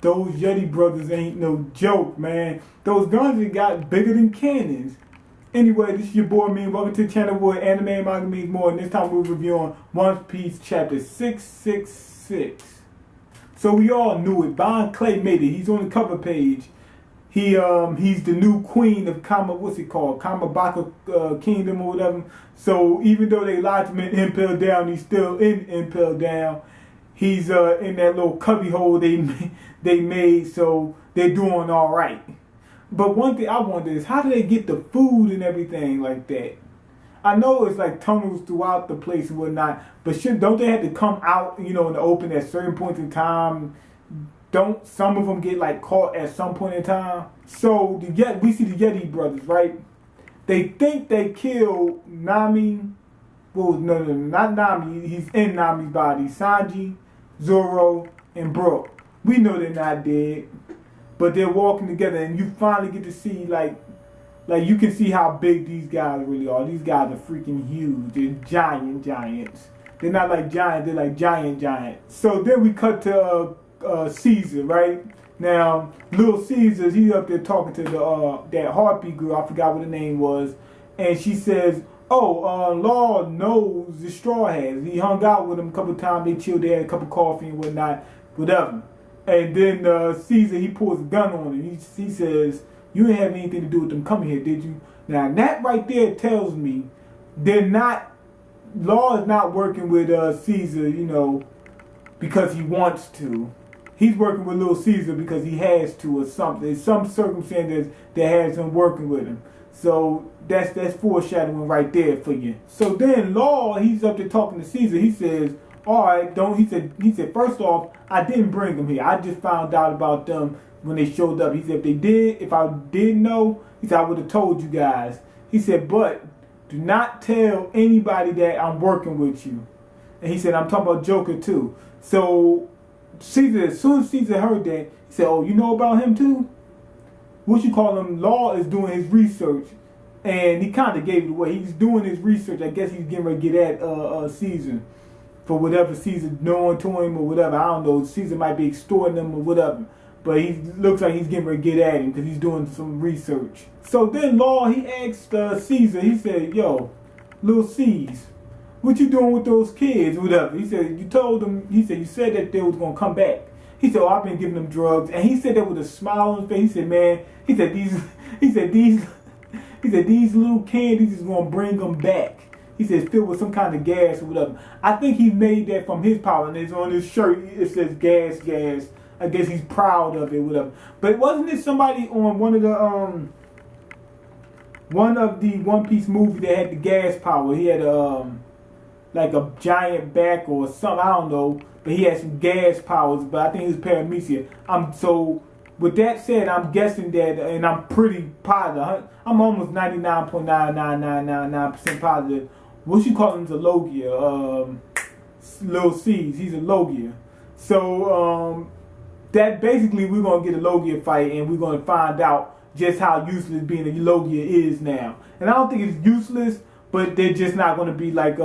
Those Yeti brothers ain't no joke, man. Those guns they got bigger than cannons. Anyway, this is your boy Mean. Welcome to the channel where anime and manga means more. And this time we're reviewing One Piece chapter 666. So we all knew it. Bon Clay made it. He's on the cover page. He's the new queen of Kamabaka Kingdom or whatever. So even though they lied to him in Impel Down, he's still in Impel Down. He's in that little cubby hole they made, so they're doing all right. But one thing I wonder is, how do they get the food and everything like that? I know it's like tunnels throughout the place and whatnot, but don't they have to come out, in the open at certain points in time? Don't some of them get like caught at some point in time? So we see the Yeti brothers, right? They think they killed Nami. Well, no, not Nami. He's in Nami's body. Sanji, Zoro, and Brook. We know they're not dead, but they're walking together, and you finally get to see like you can see how big these guys really are. These guys are freaking huge. They're giants. They're not like giants. They're like giants. So then we cut to Caesar, right? Now, little Caesar, he's up there talking to that harpy girl. I forgot what her name was, and she says, Law knows the Straw Hats. He hung out with him a couple times. They chilled there, had a cup of coffee and whatnot, whatever. And then Caesar, he pulls a gun on him. He says, "You didn't have anything to do with them coming here, did you?" Now that right there tells me Law is not working with Caesar, because he wants to. He's working with little Caesar because he has to or something. There's some circumstances that has him working with him. So that's foreshadowing right there for you. So then Law, he's up there talking to Caesar. He says, all right, he said, first off, I didn't bring them here. I just found out about them when they showed up. He said, if I did know, he said, I would have told you guys. He said, but do not tell anybody that I'm working with you. And he said, I'm talking about Joker too. So Caesar, as soon as Caesar heard that, he said, oh, you know about him too? Law is doing his research, and he kind of gave it away. He's doing his research. I guess he's getting ready to get at Caesar for whatever Caesar's doing to him or whatever. I don't know. Caesar might be extorting him or whatever, but he looks like he's getting ready to get at him because he's doing some research. So then Law, he asked Caesar, he said, yo, little C's, what you doing with those kids or whatever? He said, you said that they was going to come back. He said, I've been giving them drugs. And he said that with a smile on his face. He said, man, these little candies is going to bring them back. He said, filled with some kind of gas or whatever. I think he made that from his power. And it's on his shirt, it says gas. I guess he's proud of it, whatever. But wasn't it somebody on one of the One Piece movies that had the gas power? He had like a giant back or something, I don't know. But he had some gas powers, but I think it was paramecia. So with that said, I'm guessing that, and I'm pretty positive. I'm almost 99.99999% positive. What you call him is a Logia. Little C's, he's a Logia. So that basically we're gonna get a Logia fight, and we're gonna find out just how useless being a Logia is now. And I don't think it's useless, but they're just not gonna be like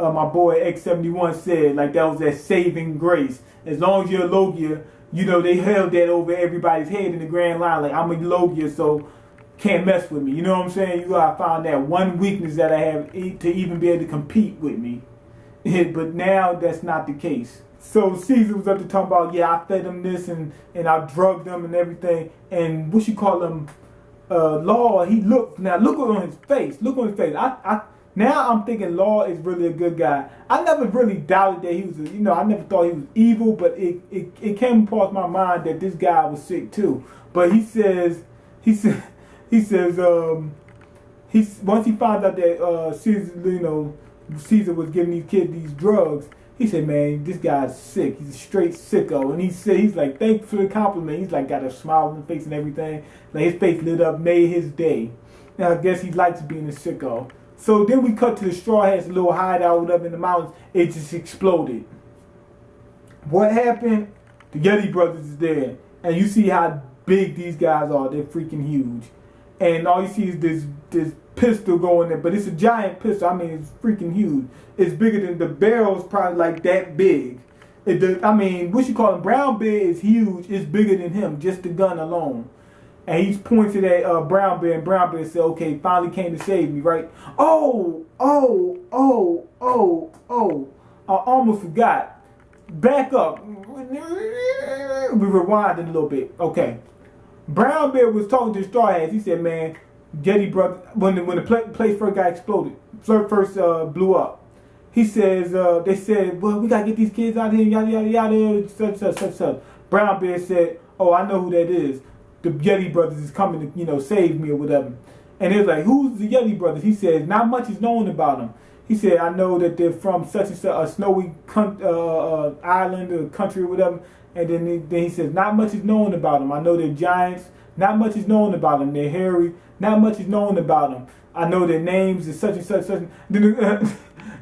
my boy X71 said, like that was that saving grace. As long as you're a Logia, they held that over everybody's head in the grand line. Like, I'm a Logia, so can't mess with me. You know what I'm saying? You gotta find that one weakness that I have to even be able to compete with me. But now that's not the case. So Caesar was up to talking about, yeah, I fed him this and I drugged them and everything. And Law, look on his face. Now I'm thinking Law is really a good guy. I never really doubted that he was, I never thought he was evil, but it came across my mind that this guy was sick too. But he says, once he found out that Caesar was giving these kids these drugs, he said, man, this guy's sick. He's a straight sicko. And he's like, thank you for the compliment. He's like got a smile on his face and everything. Like his face lit up, made his day. Now I guess he likes being a sicko. So then we cut to the Straw Hats, a little hideout up in the mountains. It just exploded. What happened? The Yeti brothers is there. And you see how big these guys are. They're freaking huge. And all you see is this pistol going there. But it's a giant pistol. I mean, it's freaking huge. It's bigger than the barrel's probably like that big. I mean, what you call him? Brownbeard is huge. It's bigger than him, just the gun alone. And he's pointed at Brownbeard, and Brownbeard said, "Okay, finally came to save me, right?" Oh, I almost forgot. Back up. We rewinded a little bit. Okay. Brownbeard was talking to the Straw Hats. He said, "Man, Yeti brother, when the place first got exploded, first blew up. He says, they said, well, we gotta get these kids out of here, yada yada yada, such. Brownbeard said, oh, I know who that is. The Yeti brothers is coming to, save me or whatever. And they was like, who's the Yeti brothers? He says, not much is known about them. He said, I know that they're from such and such a snowy island or country or whatever. And then he says, not much is known about them. I know they're giants. Not much is known about them. They're hairy. Not much is known about them. I know their names is such and such.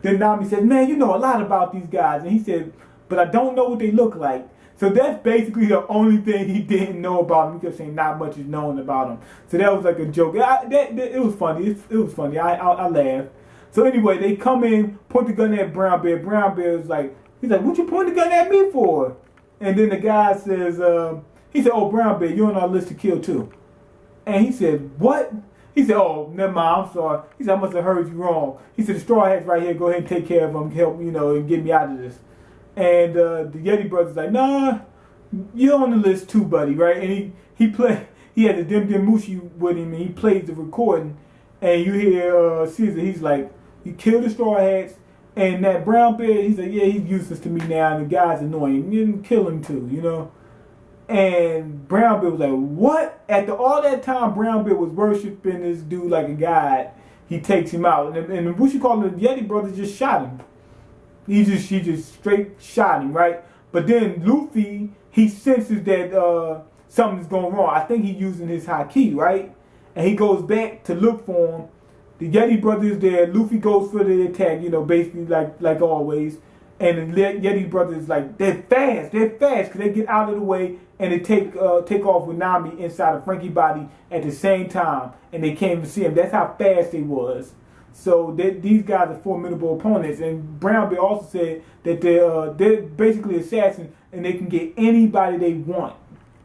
Then Nami says, man, you know a lot about these guys. And he said, but I don't know what they look like. So that's basically the only thing he didn't know about them. He kept saying not much is known about them. So that was like a joke. It was funny. It was funny. I laughed. So anyway, they come in, point the gun at Brownbeard. Brownbeard's like, he's like, what you point the gun at me for? And then the guy says, he said, oh, Brownbeard, you're on our list to kill too. And he said, what? He said, oh, never mind, I'm sorry. He said, I must have heard you wrong. He said, the Straw Hat's right here. Go ahead and take care of him. Help, and get me out of this. And the Yeti brother's like, nah, you're on the list too, buddy, right? And he had the Dim Dim Mushi with him, and he plays the recording. And you hear Caesar, he's like, you killed the Straw Hats. And that Brownbeard, he's like, yeah, he's useless to me now, and the guy's annoying. You didn't kill him too, And Brownbeard was like, what? After all that time, Brownbeard was worshiping this dude like a god. He takes him out. And what you call it, the Yeti brothers just shot him. He just straight shot him, right? But then Luffy, he senses that something's going wrong. I think he's using his haki, right? And he goes back to look for him. The Yeti brothers there. Luffy goes for the attack, basically like always. And the Yeti brothers, like, they're fast because they get out of the way and they take off with Nami inside of Frankie's body at the same time, and they can't even see him. That's how fast they was. So these guys are formidable opponents. And Brownbeard also said that they're basically assassins and they can get anybody they want.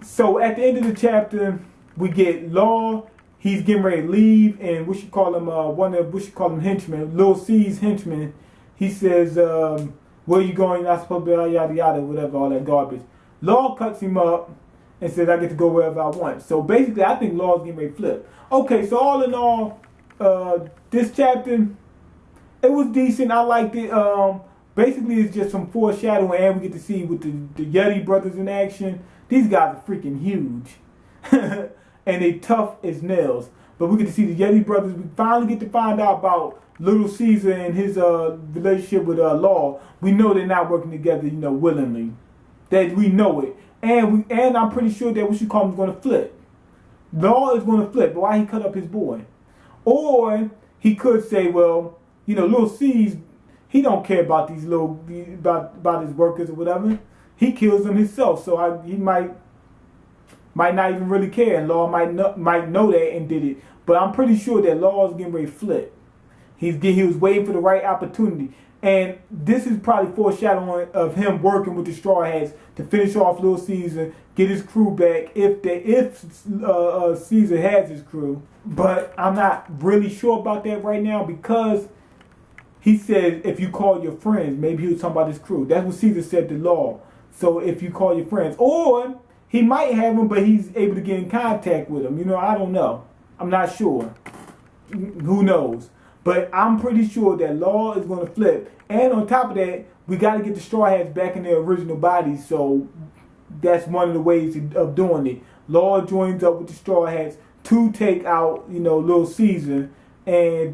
So at the end of the chapter, we get Law. He's getting ready to leave, and we should call him henchmen, Lil C's henchmen. He says, where you going? You're not supposed to be yada yada, whatever, all that garbage. Law cuts him up and says, I get to go wherever I want. So basically, I think Law's getting ready to flip. Okay, so all in all, this chapter, it was decent. I liked it. Basically, it's just some foreshadowing, and we get to see with the Yeti brothers in action. These guys are freaking huge. And they tough as nails. But we get to see the Yeti brothers. We finally get to find out about Little Caesar and his relationship with Law. We know they're not working together, willingly. That we know it. And I'm pretty sure that what you call him is going to flip. Law is going to flip. But why he cut up his boy? Or he could say, well, Little C's, he don't care about these about his workers or whatever. He kills them himself. So he might not even really care. And Law might know that and did it. But I'm pretty sure that Law is getting ready to flip. He was waiting for the right opportunity. And this is probably foreshadowing of him working with the Straw Hats to finish off Little Caesar, get his crew back if Caesar has his crew. But I'm not really sure about that right now because he said if you call your friends, maybe he was talking about his crew. That's what Caesar said to Law. So if you call your friends. Or he might have them, but he's able to get in contact with them. I don't know. I'm not sure. Who knows? But I'm pretty sure that Law is going to flip. And on top of that, we got to get the Straw Hats back in their original bodies. So that's one of the ways of doing it. Law joins up with the Straw Hats to take out, Little Caesar. And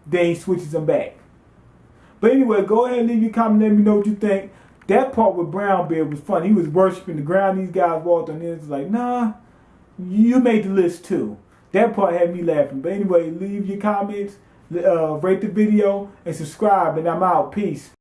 then he switches them back. But anyway, go ahead and leave your comment. Let me know what you think. That part with Brownbeard was fun. He was worshiping the ground these guys walked on. It's like, nah, you made the list too. That part had me laughing. But anyway, leave your comments. Rate the video and subscribe, and I'm out. Peace.